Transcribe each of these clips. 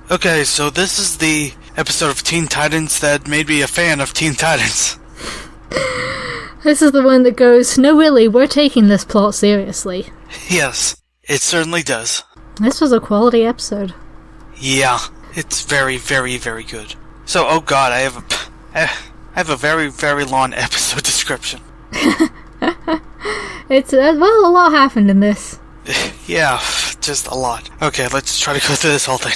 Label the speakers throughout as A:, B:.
A: Okay, so this is the episode of Teen Titans that made me a fan of Teen Titans.
B: This is the one that goes, no really, we're taking this plot seriously.
A: Yes, it certainly does.
B: This was a quality episode.
A: Yeah, it's very, very, very good. So, oh god, I have a very, very long episode description.
B: It's, a lot happened in this.
A: Yeah, just a lot. Okay, let's try to go through this whole thing.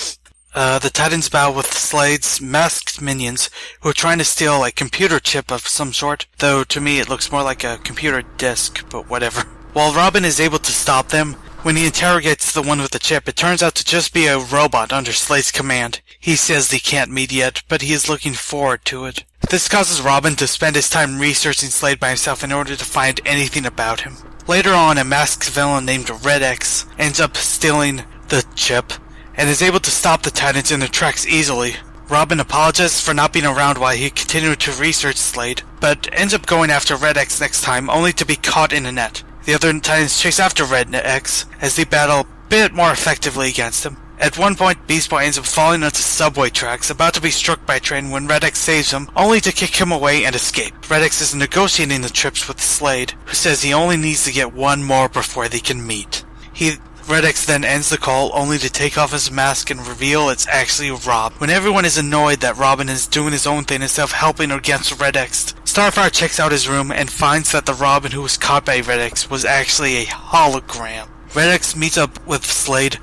A: The Titans battle with Slade's masked minions, who are trying to steal a computer chip of some sort, though to me it looks more like a computer disk, but whatever. While Robin is able to stop them, when he interrogates the one with the chip, it turns out to just be a robot under Slade's command. He says he can't meet yet, but he is looking forward to it. This causes Robin to spend his time researching Slade by himself in order to find anything about him. Later on, a masked villain named Red X ends up stealing the chip, and is able to stop the Titans in their tracks easily. Robin apologizes for not being around while he continued to research Slade, but ends up going after Red X next time, only to be caught in a net. The other Titans chase after Red X as they battle a bit more effectively against him. At one point, Beast Boy ends up falling onto subway tracks, about to be struck by a train when Red X saves him, only to kick him away and escape. Red X is negotiating the trips with Slade, who says he only needs to get one more before they can meet. Red X then ends the call, only to take off his mask and reveal it's actually Rob. When everyone is annoyed that Robin is doing his own thing instead of helping against Red X, Starfire checks out his room and finds that the Robin who was caught by Red X was actually a hologram. Red X meets up with Slade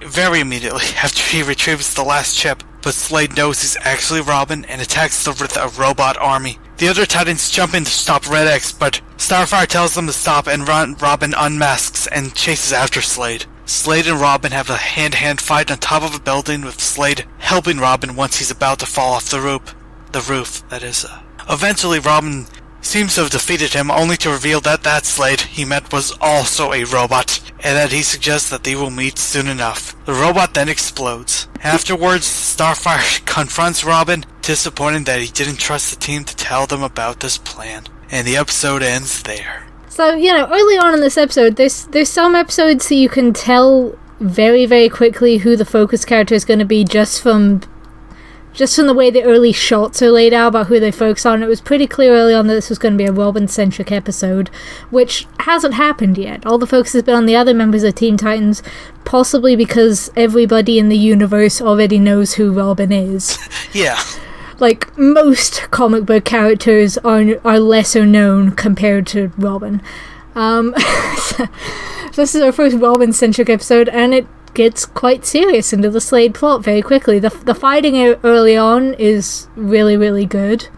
A: very immediately after he retrieves the last chip, but Slade knows he's actually Robin and attacks the robot army. The other Titans jump in to stop Red X, but Starfire tells them to stop and Robin unmasks and chases after Slade. Slade and Robin have a hand-to-hand fight on top of a building, with Slade helping Robin once he's about to fall off the roof. Eventually, Robin seems to have defeated him, only to reveal that Slade he met was also a robot, and that he suggests that they will meet soon enough. The robot then explodes. Afterwards, Starfire confronts Robin, disappointed that he didn't trust the team to tell them about this plan. And the episode ends there.
B: So, early on in this episode, there's some episodes that you can tell very, very quickly who the focus character is going to be just from the way the early shots are laid out about who they focus on. It was pretty clear early on that this was going to be a Robin-centric episode, which hasn't happened yet. All the focus has been on the other members of Teen Titans, possibly because everybody in the universe already knows who Robin is.
A: Yeah.
B: Like, most comic book characters are lesser known compared to Robin. So this is our first Robin-centric episode, and it gets quite serious into the Slade plot very quickly. The fighting early on is really, really good.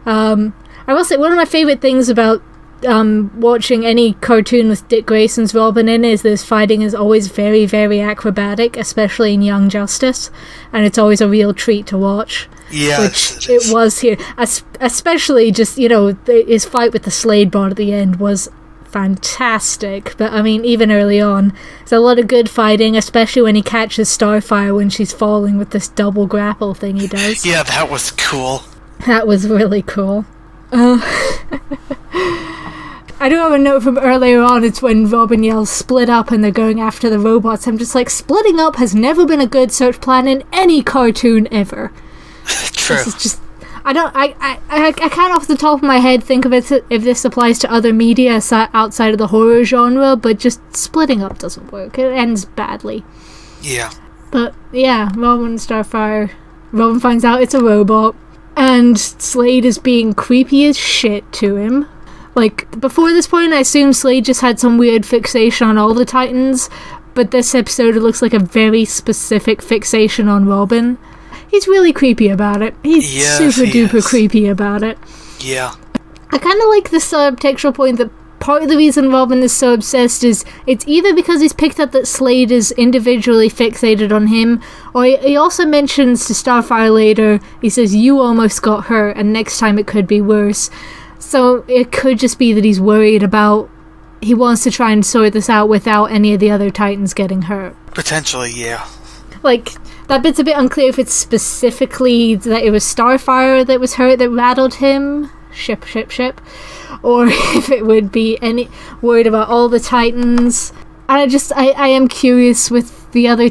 B: I will say, one of my favourite things about watching any cartoon with Dick Grayson's Robin in is this fighting is always very, very acrobatic, especially in Young Justice, and it's always a real treat to watch.
A: Yes,
B: which it was here. Especially just, his fight with the Slade bot at the end was fantastic. But I mean, even early on, there's a lot of good fighting, especially when he catches Starfire when she's falling with this double grapple thing he does.
A: Yeah, that was cool.
B: That was really cool. I do have a note from earlier on. It's when Robin yells "split up" and they're going after the robots. I'm just like, splitting up has never been a good search plan in any cartoon ever.
A: True.
B: This is just, I can't off the top of my head think of it if this applies to other media outside of the horror genre, but just splitting up doesn't work. It ends badly.
A: Yeah.
B: But yeah, Robin and Starfire. Robin finds out it's a robot, and Slade is being creepy as shit to him. Like, before this point, I assumed Slade just had some weird fixation on all the Titans, but this episode it looks like a very specific fixation on Robin. He's really creepy about it. He's super duper creepy about it.
A: Yeah.
B: I kind of like the subtextual point that part of the reason Robin is so obsessed is it's either because he's picked up that Slade is individually fixated on him, or he also mentions to Starfire later, he says, "You almost got hurt, and next time it could be worse." So it could just be that he's worried about, he wants to try and sort this out without any of the other Titans getting hurt.
A: Potentially, yeah.
B: Like, that bit's a bit unclear if it's specifically that it was Starfire that was hurt that rattled him, ship, or if it would be worried about all the Titans. And I am curious with the other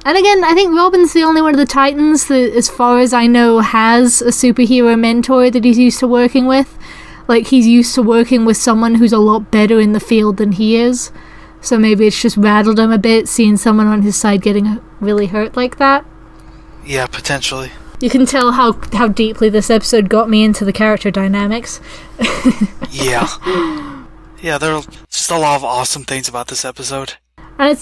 B: And again, I think Robin's the only one of the Titans that, as far as I know, has a superhero mentor that he's used to working with. Like, he's used to working with someone who's a lot better in the field than he is. So maybe it's just rattled him a bit, seeing someone on his side getting really hurt like that.
A: Yeah, potentially.
B: You can tell how deeply this episode got me into the character dynamics.
A: Yeah. Yeah, there are just a lot of awesome things about this episode.
B: And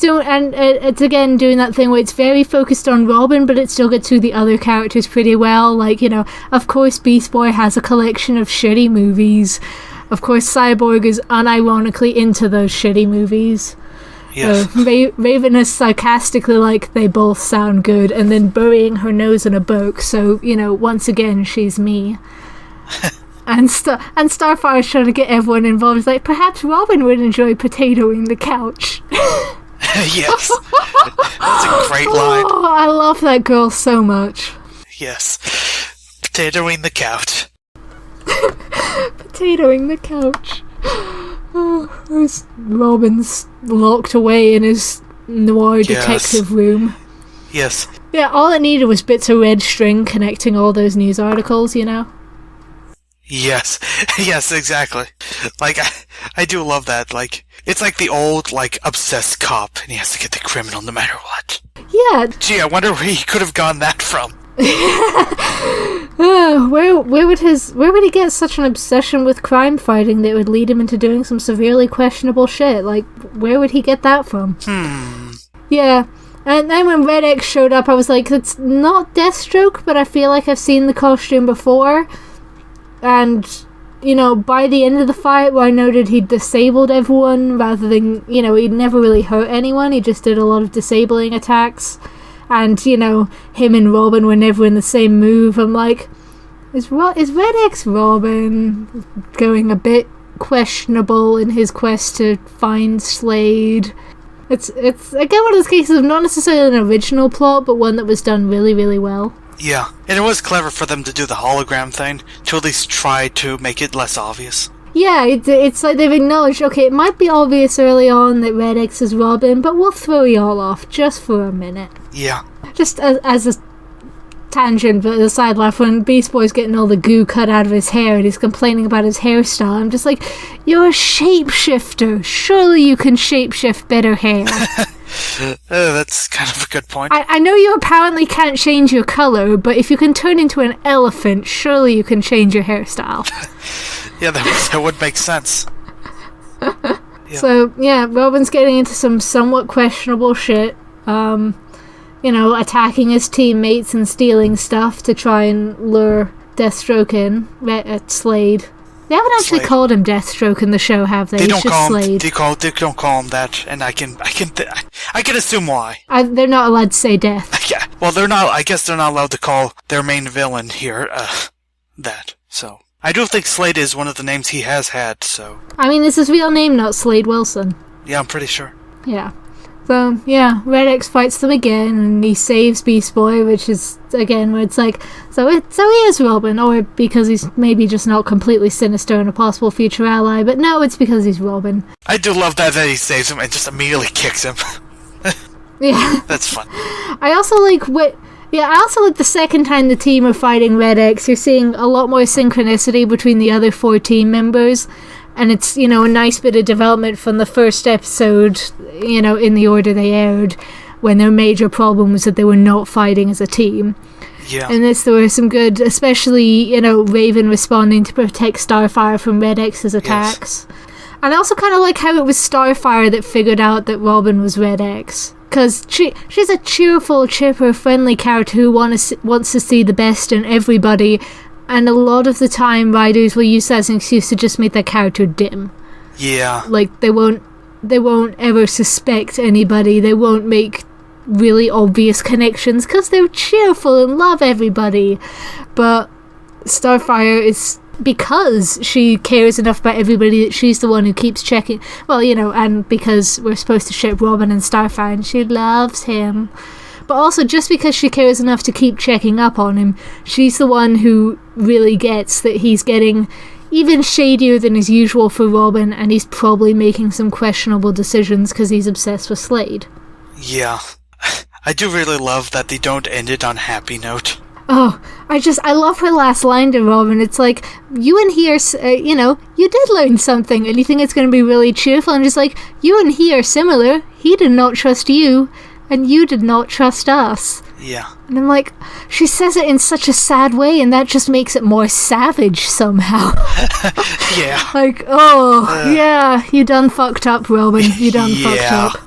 B: it's again doing that thing where it's very focused on Robin, but it still gets through the other characters pretty well. Like, you know, of course Beast Boy has a collection of shitty movies. Of course Cyborg is unironically into those shitty movies.
A: Yes.
B: Raven is sarcastically like, they both sound good, and then burying her nose in a book, so, you know, once again, she's me. And Starfire's trying to get everyone involved. It's like, perhaps Robin would enjoy potatoing the couch.
A: Yes. That's a great line.
B: Oh, I love that girl so much.
A: Yes. Potatoing the couch.
B: Potatoing the couch. Oh, there's Robin's locked away in his noir detective room.
A: Yes.
B: Yeah, all it needed was bits of red string connecting all those news articles, you know?
A: Yes. Yes, exactly. Like, I do love that. Like, it's like the old, like, obsessed cop, and he has to get the criminal no matter what.
B: Yeah.
A: Gee, I wonder where he could have gotten that from.
B: Where would he get such an obsession with crime fighting that would lead him into doing some severely questionable shit? Like, where would he get that from? Yeah. And then when Red X showed up, I was like, it's not Deathstroke, but I feel like I've seen the costume before. And, you know, by the end of the fight, where I noted he'd disabled everyone rather than, you know, he'd never really hurt anyone. He just did a lot of disabling attacks. And, you know, him and Robin were never in the same move. I'm like, is Red X Robin going a bit questionable in his quest to find Slade? It's again one of those cases of not necessarily an original plot, but one that was done really, really well.
A: Yeah, and it was clever for them to do the hologram thing, to at least try to make it less obvious.
B: Yeah, it's like they've acknowledged, okay, it might be obvious early on that Red X is Robin, but we'll throw y'all off just for a minute.
A: Yeah.
B: Just as a tangent, but a side laugh, when Beast Boy's getting all the goo cut out of his hair and he's complaining about his hairstyle, I'm just like, you're a shapeshifter. Surely you can shapeshift better hair.
A: That's kind of a good point.
B: I know you apparently can't change your colour, but if you can turn into an elephant, surely you can change your hairstyle.
A: Yeah, that would make sense.
B: Yeah. So, yeah, Robin's getting into some somewhat questionable shit. You know, attacking his teammates and stealing stuff to try and lure Deathstroke in. Slade. They haven't actually called him Deathstroke in the show, have they?
A: They don't call
B: Slade.
A: him. They don't call him that, and I can assume why.
B: They're not allowed to say Death.
A: Yeah. Well, they're not. I guess they're not allowed to call their main villain here that. So I do think Slade is one of the names he has had. So. I
B: mean, it's his real name, not Slade Wilson.
A: Yeah, I'm pretty sure.
B: Yeah. So, yeah, Red X fights them again, and he saves Beast Boy, which is, again, where it's like, so he is Robin, or because he's maybe just not completely sinister and a possible future ally, but no, it's because he's Robin.
A: I do love that he saves him and just immediately kicks him.
B: Yeah.
A: That's fun.
B: I also like the second time the team are fighting Red X, you're seeing a lot more synchronicity between the other 4 team members. And it's, you know, a nice bit of development from the first episode, you know, in the order they aired, when their major problem was that they were not fighting as a team.
A: Yeah.
B: In this, there were some good, especially, you know, Raven responding to protect Starfire from Red X's attacks. Yes. And I also kind of like how it was Starfire that figured out that Robin was Red X. Because she's a cheerful, chipper, friendly character who wants to see the best in everybody. And a lot of the time, writers will use that as an excuse to just make their character dim.
A: Yeah.
B: Like, they won't ever suspect anybody. They won't make really obvious connections because they're cheerful and love everybody. But Starfire is, because she cares enough about everybody that she's the one who keeps checking. Well, you know, and because we're supposed to ship Robin and Starfire and she loves him. But also, just because she cares enough to keep checking up on him, she's the one who really gets that he's getting even shadier than is usual for Robin, and he's probably making some questionable decisions because he's obsessed with Slade.
A: Yeah. I do really love that they don't end it on a happy note.
B: Oh, I love her last line to Robin. It's like, you and he are, you did learn something, and you think it's going to be really cheerful, and just like, you and he are similar. He did not trust you, and you did not trust us.
A: Yeah.
B: And I'm like, she says it in such a sad way, and that just makes it more savage somehow.
A: Yeah.
B: Like, yeah, you done fucked up, Robin. You done fucked up.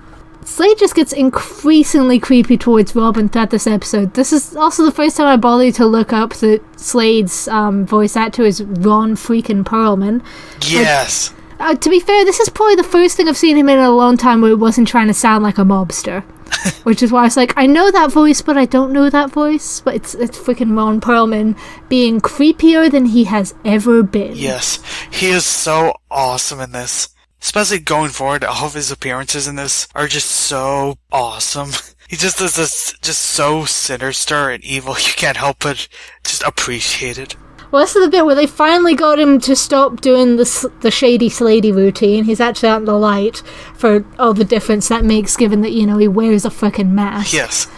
B: Slade just gets increasingly creepy towards Robin throughout this episode. This is also the first time I bothered to look up that Slade's voice actor is Ron freaking Perlman.
A: Yes.
B: To be fair, this is probably the first thing I've seen him in a long time where he wasn't trying to sound like a mobster. Which is why I was like, I know that voice, but I don't know that voice. But it's freaking Ron Perlman being creepier than he has ever been.
A: Yes. He is so awesome in this. Especially going forward, all of his appearances in this are just so awesome. He just does this, just so sinister and evil, you can't help but just appreciate it.
B: Well, this is the bit where they finally got him to stop doing the shady Slady routine. He's actually out in the light for all the difference that makes, given that, he wears a frickin' mask.
A: Yes.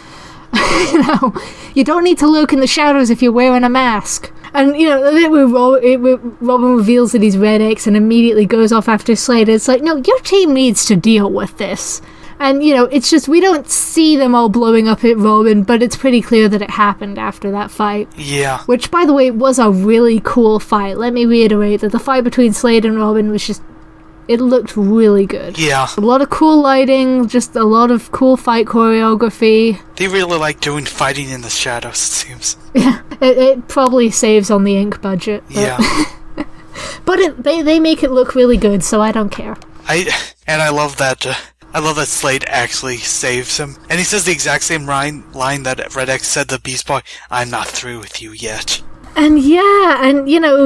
B: You don't need to lurk in the shadows if you're wearing a mask. And, the bit where Robin reveals that he's Red X and immediately goes off after Slade, it's like, no, your team needs to deal with this. And, it's just, we don't see them all blowing up at Robin, but it's pretty clear that it happened after that fight.
A: Yeah.
B: Which, by the way, was a really cool fight. Let me reiterate that the fight between Slade and Robin was just, it looked really good.
A: Yeah.
B: A lot of cool lighting, just a lot of cool fight choreography.
A: They really like doing fighting in the shadows, it seems.
B: Yeah, it probably saves on the ink budget. But
A: Yeah.
B: But they make it look really good, so I don't care.
A: I love that. I love that Slade actually saves him. And he says the exact same line that Red X said to Beast Boy, I'm not through with you yet.
B: And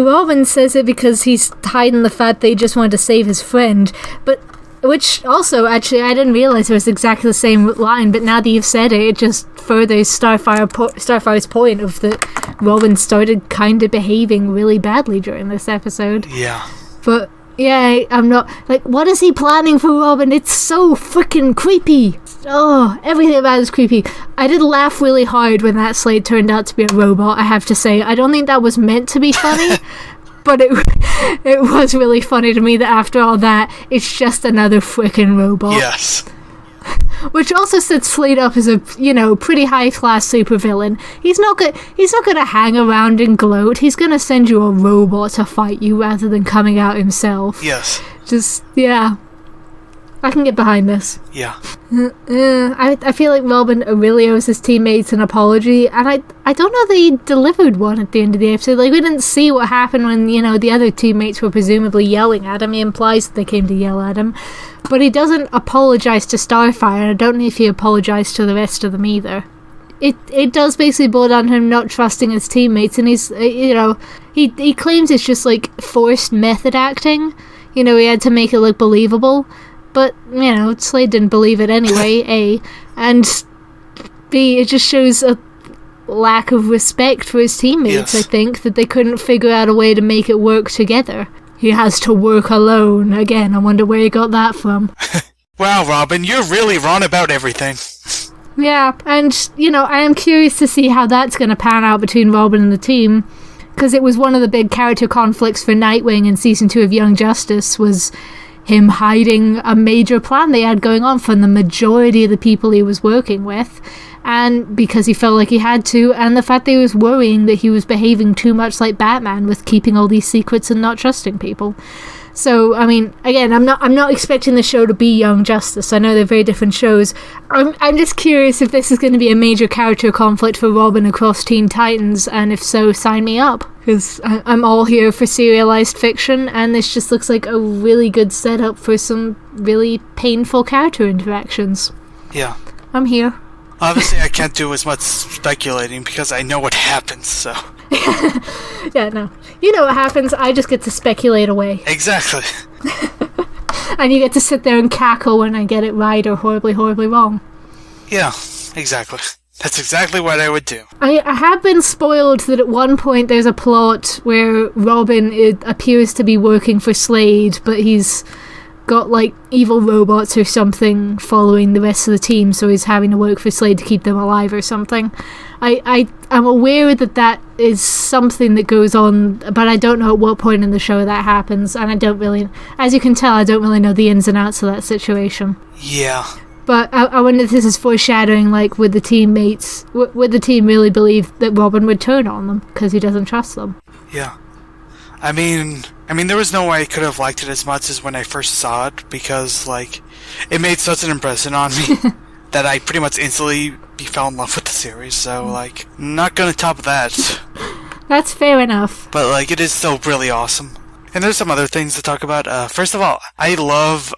B: Robin says it because he's hiding the fact that he just wanted to save his friend. But, which also, actually, I didn't realize it was exactly the same line, but now that you've said it, it just furthers Starfire's point of that Robin started kind of behaving really badly during this episode.
A: Yeah.
B: But, yeah, I'm not, like, what is he planning for Robin? It's so freaking creepy. Oh, everything about it is creepy. I did laugh really hard when that Slade turned out to be a robot, I have to say. I don't think that was meant to be funny, but it was really funny to me that after all that, it's just another freaking robot.
A: Yes.
B: Which also sets Slade up as a, pretty high-class supervillain. He's not gonna hang around and gloat. He's gonna send you a robot to fight you rather than coming out himself.
A: Yes.
B: Just, yeah. I can get behind this.
A: Yeah.
B: I feel like Robin really owes his teammates an apology, and I don't know that he delivered one at the end of the episode. Like, we didn't see what happened when, the other teammates were presumably yelling at him. He implies that they came to yell at him. But he doesn't apologize to Starfire, and I don't know if he apologized to the rest of them either. It does basically boil down to him not trusting his teammates, and he's, he claims it's just, like, forced method acting. He had to make it look believable. But, Slade didn't believe it anyway, A. And B, it just shows a lack of respect for his teammates,
A: yes.
B: I think, that they couldn't figure out a way to make it work together. He has to work alone. Again, I wonder where he got that from.
A: Wow, Robin, you're really wrong about everything.
B: Yeah, and, I am curious to see how that's going to pan out between Robin and the team, because it was one of the big character conflicts for Nightwing in Season 2 of Young Justice, was him hiding a major plan they had going on from the majority of the people he was working with, and because he felt like he had to, and the fact that he was worrying that he was behaving too much like Batman with keeping all these secrets and not trusting people. So, I mean, again, I'm not expecting the show to be Young Justice. I know they're very different shows. I'm just curious if this is going to be a major character conflict for Robin across Teen Titans, and if so, sign me up. Because I'm all here for serialized fiction, and this just looks like a really good setup for some really painful character interactions.
A: Yeah.
B: I'm here.
A: Obviously, I can't do as much speculating because I know what happens, so...
B: Yeah, no. You know what happens, I just get to speculate away.
A: Exactly.
B: And you get to sit there and cackle when I get it right or horribly, horribly wrong.
A: Yeah, exactly. That's exactly what I would do.
B: I have been spoiled that at one point there's a plot where Robin appears to be working for Slade, but he's got like evil robots or something following the rest of the team, so he's having to work for Slade to keep them alive or something. I'm aware that is something that goes on, but I don't know at what point in the show that happens, and I don't really, as you can tell, I don't really know the ins and outs of that situation.
A: Yeah.
B: But I wonder if this is foreshadowing, like, would the teammates, would the team really believe that Robin would turn on them because he doesn't trust them?
A: Yeah. I mean, there was no way I could have liked it as much as when I first saw it, because, like, it made such an impression on me that I pretty much instantly fell in love with the series, so, like, not gonna top that.
B: That's fair enough.
A: But, like, it is still really awesome. And there's some other things to talk about. First of all, I love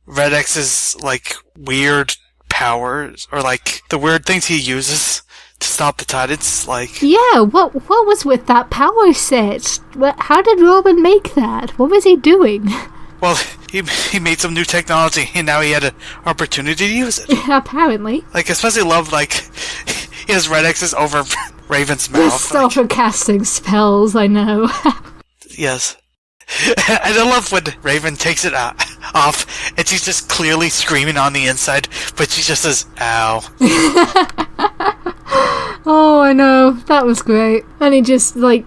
A: Red X's, like, weird powers, or, like, the weird things he uses to stop the Titans, like...
B: Yeah, what was with that power set? How did Robin make that? What was he doing?
A: Well, he made some new technology, and now he had an opportunity to use it.
B: Yeah, apparently.
A: Like, especially love, like, he has Red X's over Raven's mouth.
B: Self-casting spells, I know.
A: Yes. And I love when Raven takes it off, and she's just clearly screaming on the inside, but she just says, ow.
B: Oh, I know. That was great. And he just, like,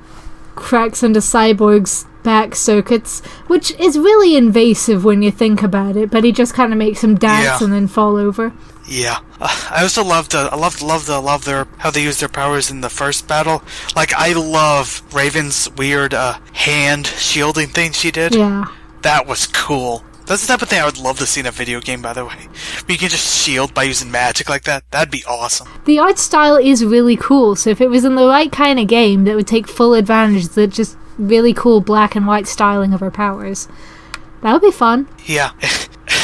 B: cracks into Cyborg's back circuits, which is really invasive when you think about it, but he just kind of makes him dance and then fall over.
A: Yeah. I also loved how they used their powers in the first battle. Like, I love Raven's weird hand shielding thing she did.
B: Yeah.
A: That was cool. That's the type of thing I would love to see in a video game, by the way. But you can just shield by using magic like that. That'd be awesome.
B: The art style is really cool, so if it was in the right kind of game that would take full advantage of the just really cool black and white styling of her powers, that would be fun.
A: Yeah.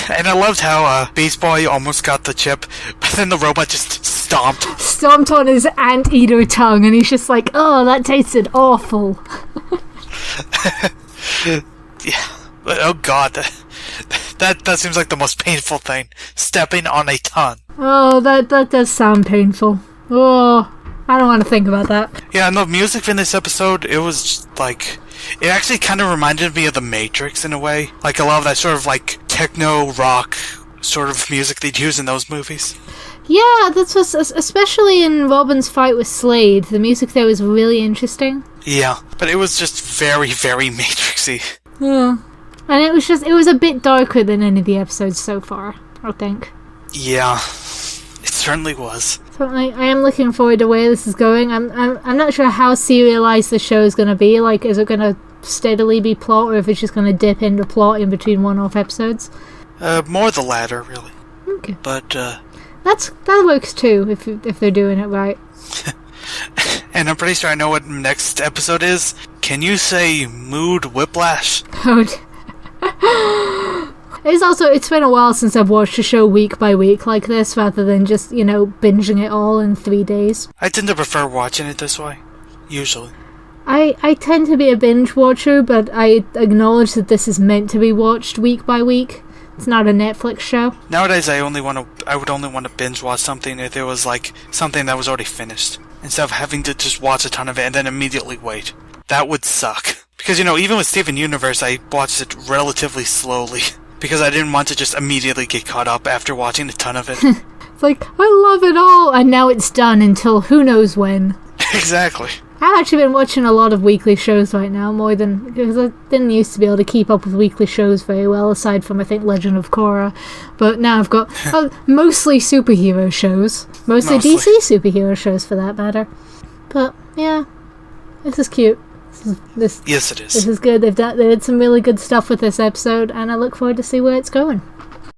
A: And I loved how Beast Boy almost got the chip, but then the robot just stomped
B: on his anteater tongue, and he's just like, oh, that tasted awful.
A: Yeah. Oh god, that seems like the most painful thing. Stepping on a tongue.
B: Oh, that does sound painful. Oh, I don't want to think about that.
A: Yeah, and the music in this episode, it was just, like... It actually kind of reminded me of The Matrix in a way. Like, a lot of that sort of, like, techno-rock sort of music they'd use in those movies.
B: Yeah, that's what, especially in Robin's fight with Slade, the music there was really interesting.
A: Yeah, but it was just very, very Matrixy.
B: Yeah. And it was a bit darker than any of the episodes so far, I think.
A: Yeah, it certainly was.
B: So I am looking forward to where this is going. I'm not sure how serialized the show is going to be. Like, is it going to steadily be plot, or if it's just going to dip into plot in between one-off episodes?
A: More the latter, really.
B: Okay.
A: But,
B: that works too, if they're doing it right.
A: And I'm pretty sure I know what next episode is. Can you say mood whiplash?
B: It's been a while since I've watched a show week by week like this, rather than just, binging it all in 3 days.
A: I tend to prefer watching it this way, usually.
B: I tend to be a binge watcher, but I acknowledge that this is meant to be watched week by week. It's not a Netflix show. Nowadays,
A: I would only want to binge watch something if it was like something that was already finished, instead of having to just watch a ton of it and then immediately wait. That would suck. Because, even with Steven Universe, I watched it relatively slowly. Because I didn't want to just immediately get caught up after watching a ton of it.
B: It's like, I love it all, and now it's done until who knows when.
A: Exactly.
B: I've actually been watching a lot of weekly shows right now, because I didn't used to be able to keep up with weekly shows very well, aside from, I think, Legend of Korra. But now I've got mostly superhero shows. Mostly DC superhero shows, for that matter. But, yeah, this is cute.
A: Yes, it is.
B: This is good. They did some really good stuff with this episode, and I look forward to see where it's going.